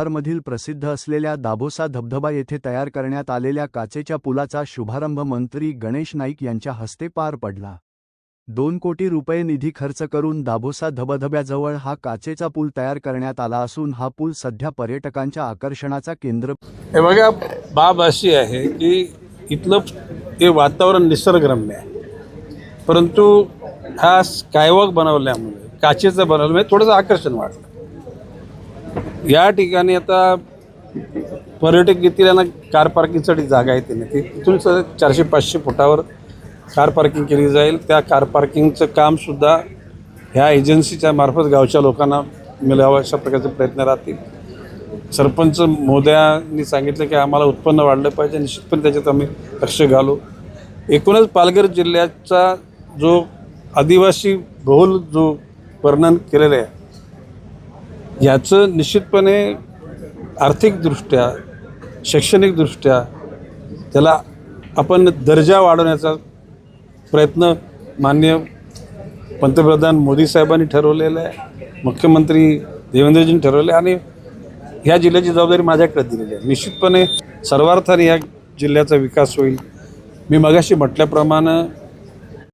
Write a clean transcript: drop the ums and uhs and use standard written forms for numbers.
कुंभारमधील प्रसिद्ध असलेल्या दाभोसा धबधबा येथे तयार करण्यात आलेल्या काचेच्या पुलाचा शुभारंभ मंत्री गणेश नाईक यांच्या हस्ते पार पडला। 2 कोटी रुपये निधी खर्च करून दाभोसा धबधब्याजवळ हा काचेचा पूल तयार करण्यात आला असून हा पूल सध्या पर्यटकांच्या आकर्षणाचा केंद्र। हे बघा, बाब अशी आहे की इथलं हे वातावरण निसर्गरम्य आहे, परंतु हा स्कायवॉक बनवल्यामुळे, काचेचं बनवल्यामुळे थोडंसं आकर्षण वाढलं। या ठिकाणी आता पर्यटक येतील, यांना कार पार्किंगसाठी जागा येते ना, ती तिथून 400-500 फुटावर कार पार्किंग केली जाईल। त्या कार पार्किंगचं कामसुद्धा ह्या एजन्सीच्या मार्फत गावच्या लोकांना मिळावं अशा प्रकारचे प्रयत्न राहतील। सरपंच महोदयांनी सांगितलं की आम्हाला उत्पन्न वाढलं पाहिजे, निश्चितपणे त्याच्यात आम्ही लक्ष घालू। एकूणच पालघर जिल्ह्याचा जो आदिवासी बहुल जो वर्णन केलेलं आहे, याचं निश्चितपणे आर्थिकदृष्ट्या, शैक्षणिकदृष्ट्या त्याला आपण दर्जा वाढवण्याचा प्रयत्न माननीय पंतप्रधान मोदी साहेबांनी ठरवलेला आहे, मुख्यमंत्री देवेंद्रजींनी ठरवले आणि ह्या जिल्ह्याची जबाबदारी माझ्याकडे दिलेली आहे। निश्चितपणे सर्वार्थाने ह्या जिल्ह्याचा विकास होईल। मी मगाशी म्हटल्याप्रमाणे